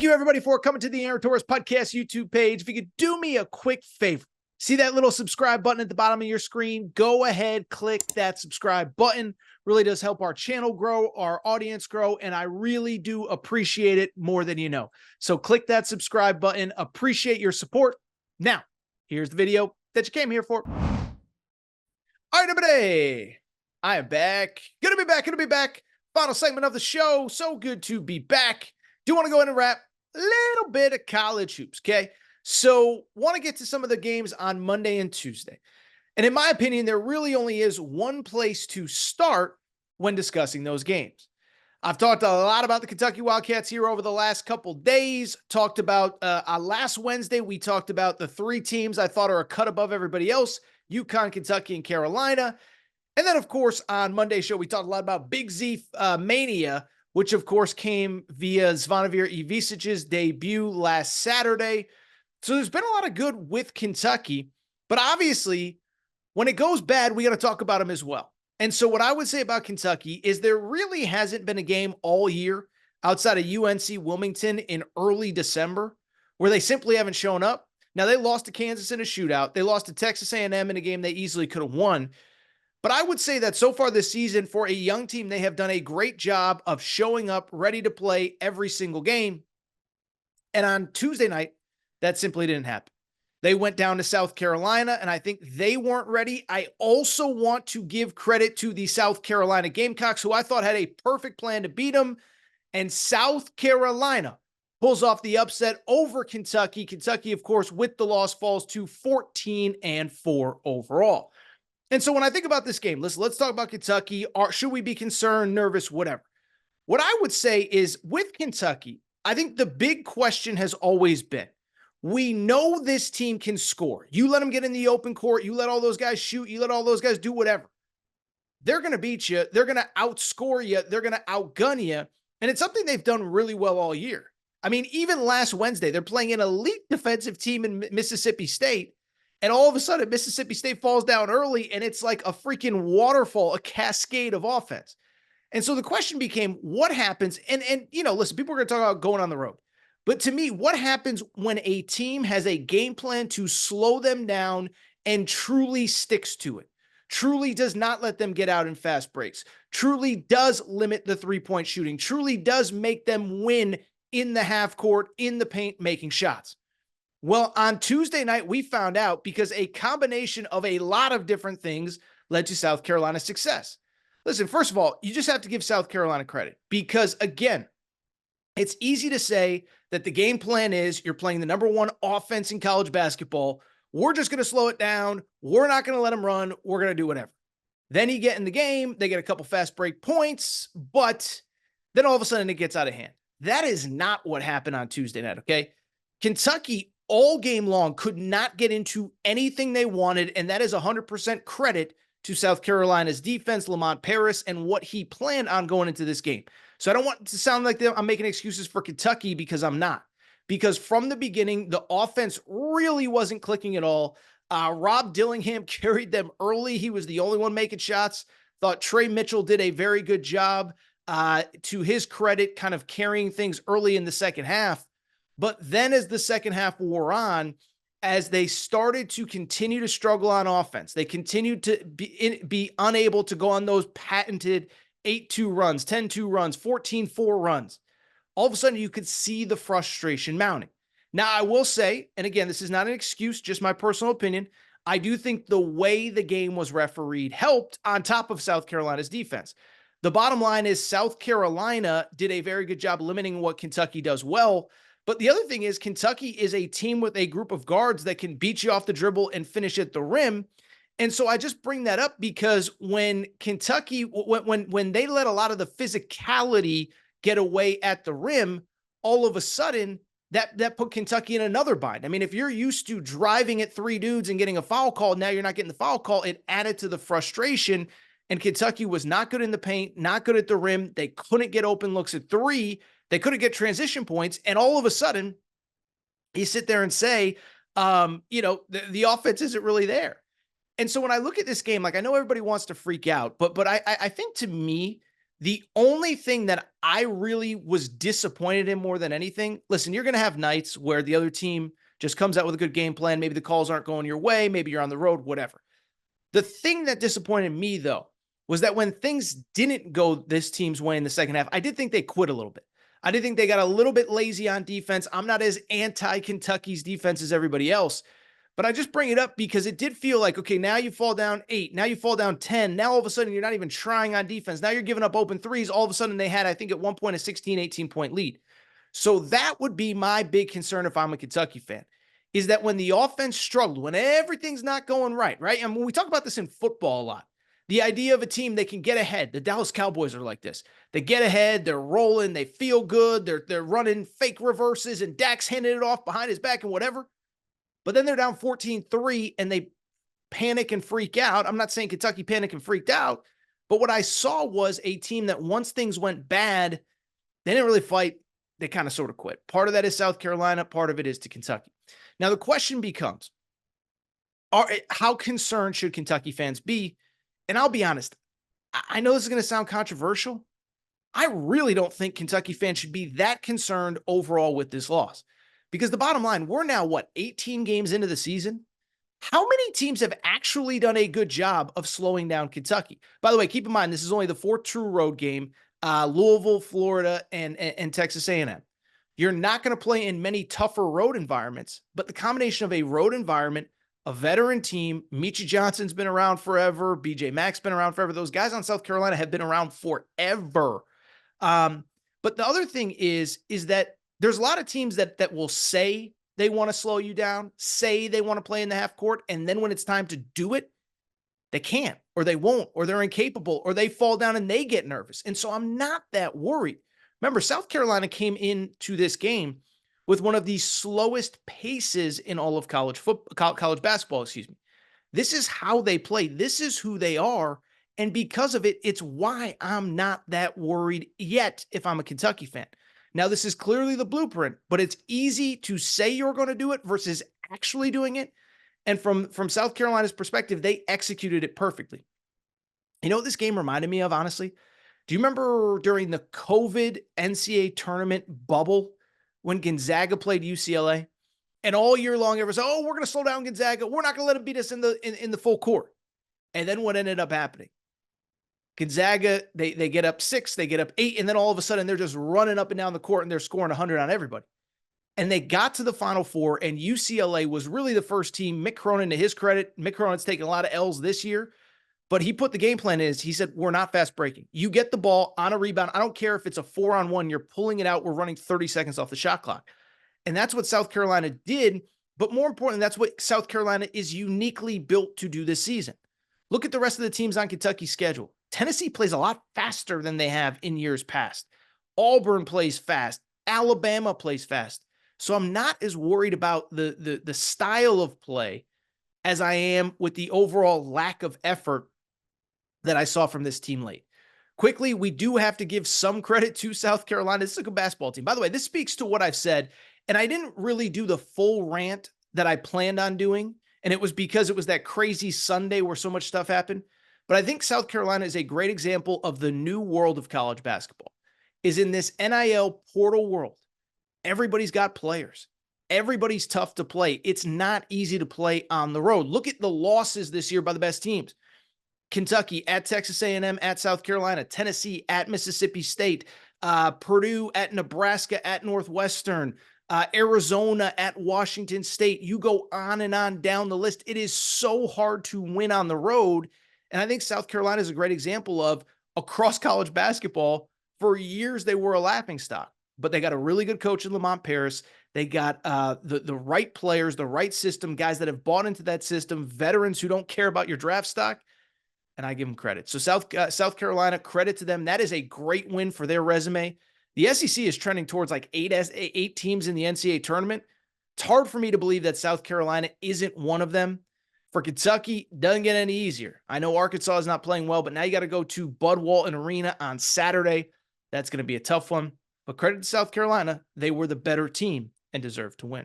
Thank you, everybody, for coming to the Aaron Torres Podcast YouTube page. If you could do me a quick favor, see that little subscribe button at the bottom of your screen? Go ahead, click that subscribe button. Really does help our channel grow, our audience grow, and I really do appreciate it more than you know. So click that subscribe button. Appreciate your support. Now, here's the video that you came here for. All right, everybody, I am back. Gonna be back. Final segment of the show. So good to be back. Do want to go ahead and wrap a little bit of college hoops, okay? So want to get to some of the games on Monday and Tuesday. And in my opinion, there really only is one place to start when discussing those games. I've talked a lot about the Kentucky Wildcats here over the last couple days. Talked about, last Wednesday, we talked about the three teams I thought are a cut above everybody else: UConn, Kentucky, and Carolina. And then, of course, on Monday's show, we talked a lot about Big Z Mania, which, of course, came via Zvonimir Ivicic's debut last Saturday. So there's been a lot of good with Kentucky, but obviously, when it goes bad, we got to talk about them as well. And so what I would say about Kentucky is there really hasn't been a game all year outside of UNC Wilmington in early December where they simply haven't shown up. Now, they lost to Kansas in a shootout. They lost to Texas A&M in a game they easily could have won. But I would say that so far this season, for a young team, they have done a great job of showing up ready to play every single game. And on Tuesday night, that simply didn't happen. They went down to South Carolina, and I think they weren't ready. I also want to give credit to the South Carolina Gamecocks, who I thought had a perfect plan to beat them. And South Carolina pulls off the upset over Kentucky. Kentucky, of course, with the loss, falls to 14-4 overall. And so when I think about this game, let's talk about Kentucky. Should we be concerned, nervous, whatever? What I would say is with Kentucky, I think the big question has always been, we know this team can score. You let them get in the open court. You let all those guys shoot. You let all those guys do whatever. They're going to beat you. They're going to outscore you. They're going to outgun you. And it's something they've done really well all year. I mean, even last Wednesday, they're playing an elite defensive team in Mississippi State. And all of a sudden, Mississippi State falls down early, and it's like a freaking waterfall, a cascade of offense. And so the question became, what happens? And you know, listen, people are going to talk about going on the road. But to me, what happens when a team has a game plan to slow them down and truly sticks to it? Truly does not let them get out in fast breaks. Truly does limit the three-point shooting. Truly does make them win in the half court, in the paint, making shots. Well, on Tuesday night, we found out because a combination of a lot of different things led to South Carolina's success. Listen, first of all, you just have to give South Carolina credit because, again, it's easy to say that the game plan is you're playing the number one offense in college basketball. We're just going to slow it down. We're not going to let them run. We're going to do whatever. Then you get in the game. They get a couple fast break points, but then all of a sudden it gets out of hand. That is not what happened on Tuesday night, okay? Kentucky all game long could not get into anything they wanted, and that is 100% credit to South Carolina's defense, Lamont Paris, and what he planned on going into this game. So I don't want it to sound like I'm making excuses for Kentucky because I'm not. Because from the beginning, the offense really wasn't clicking at all. Rob Dillingham carried them early. He was the only one making shots. Thought Trey Mitchell did a very good job, to his credit, kind of carrying things early in the second half. But then as the second half wore on, as they started to continue to struggle on offense, they continued to be unable to go on those patented 8-2 runs, 10-2 runs, 14-4 runs. All of a sudden, you could see the frustration mounting. Now, I will say, and again, this is not an excuse, just my personal opinion, I do think the way the game was refereed helped on top of South Carolina's defense. The bottom line is South Carolina did a very good job limiting what Kentucky does well. But the other thing is Kentucky is a team with a group of guards that can beat you off the dribble and finish at the rim. And so I just bring that up because when Kentucky, when they let a lot of the physicality get away at the rim, all of a sudden that put Kentucky in another bind. I mean, if you're used to driving at three dudes and getting a foul call, now you're not getting the foul call. It added to the frustration. And Kentucky was not good in the paint, not good at the rim. They couldn't get open looks at three. They couldn't get transition points. And all of a sudden, you sit there and say, the offense isn't really there. And so when I look at this game, like I know everybody wants to freak out, but I think to me, The only thing that I really was disappointed in more than anything, listen, you're going to have nights where the other team just comes out with a good game plan. Maybe the calls aren't going your way. Maybe you're on the road, whatever. The thing that disappointed me, though, was that when things didn't go this team's way in the second half, I did think they quit a little bit. I did think they got a little bit lazy on defense. I'm not as anti-Kentucky's defense as everybody else, but I just bring it up because it did feel like, okay, now you fall down 8. Now you fall down 10. Now all of a sudden you're not even trying on defense. Now you're giving up open threes. All of a sudden they had, I think at one point, a 16, 18-point lead. So that would be my big concern if I'm a Kentucky fan, is that when the offense struggled, when everything's not going right? And when we talk about this in football a lot, the idea of a team, they can get ahead. The Dallas Cowboys are like this. They get ahead, they're rolling, they feel good, they're running fake reverses, and Dak's handing it off behind his back and whatever. But then they're down 14-3 and they panic and freak out. I'm not saying Kentucky panicked and freaked out, but what I saw was a team that once things went bad, they didn't really fight. They kind of sort of quit. Part of that is South Carolina. Part of it is to Kentucky. Now the question becomes, how concerned should Kentucky fans be? And I'll be honest, I know this is going to sound controversial. I really don't think Kentucky fans should be that concerned overall with this loss. Because the bottom line, we're now, 18 games into the season? How many teams have actually done a good job of slowing down Kentucky? By the way, keep in mind, this is only the fourth true road game, Louisville, Florida, and Texas A&M. You're not going to play in many tougher road environments, but the combination of a road environment, a veteran team, Michi Johnson's been around forever, BJ Mack's been around forever. Those guys on South Carolina have been around forever. But the other thing is that there's a lot of teams that will say they want to slow you down, say they want to play in the half court, and then when it's time to do it, they can't, or they won't, or they're incapable, or they fall down and they get nervous. And so I'm not that worried. Remember, South Carolina came into this game with one of the slowest paces in all of college basketball, This is how they play. This is who they are. And because of it, it's why I'm not that worried yet if I'm a Kentucky fan. Now, this is clearly the blueprint, but it's easy to say you're going to do it versus actually doing it. And from South Carolina's perspective, they executed it perfectly. You know what this game reminded me of, honestly? Do you remember during the COVID NCAA tournament bubble when Gonzaga played UCLA? And all year long, everyone said, oh, we're going to slow down Gonzaga. We're not going to let them beat us in the full court. And then what ended up happening? Gonzaga, they get up 6, they get up 8, and then all of a sudden they're just running up and down the court and they're scoring 100 on everybody. And they got to the Final Four, and UCLA was really the first team. Mick Cronin, to his credit, Mick Cronin's taken a lot of L's this year, but he put the game plan in. He said, we're not fast breaking. You get the ball on a rebound. I don't care if it's a 4-on-1, you're pulling it out. We're running 30 seconds off the shot clock. And that's what South Carolina did. But more importantly, that's what South Carolina is uniquely built to do this season. Look at the rest of the teams on Kentucky's schedule. Tennessee plays a lot faster than they have in years past. Auburn plays fast. Alabama plays fast. So I'm not as worried about the style of play as I am with the overall lack of effort that I saw from this team late. Quickly, we do have to give some credit to South Carolina. This is a good basketball team. By the way, this speaks to what I've said, and I didn't really do the full rant that I planned on doing, and it was because it was that crazy Sunday where so much stuff happened. But I think South Carolina is a great example of the new world of college basketball, is in this NIL portal world. Everybody's got players. Everybody's tough to play. It's not easy to play on the road. Look at the losses this year by the best teams. Kentucky at Texas A&M, at South Carolina, Tennessee at Mississippi State, Purdue at Nebraska, at Northwestern, Arizona at Washington State. You go on and on down the list. It is so hard to win on the road. And I think South Carolina is a great example of, across college basketball, for years they were a laughingstock. But they got a really good coach in Lamont Paris. They got the right players, the right system, guys that have bought into that system, veterans who don't care about your draft stock, and I give them credit. So South Carolina, credit to them. That is a great win for their resume. The SEC is trending towards like eight teams in the NCAA tournament. It's hard for me to believe that South Carolina isn't one of them. For Kentucky, doesn't get any easier. I know Arkansas is not playing well, but now you got to go to Bud Walton Arena on Saturday. That's going to be a tough one. But credit to South Carolina, they were the better team and deserved to win.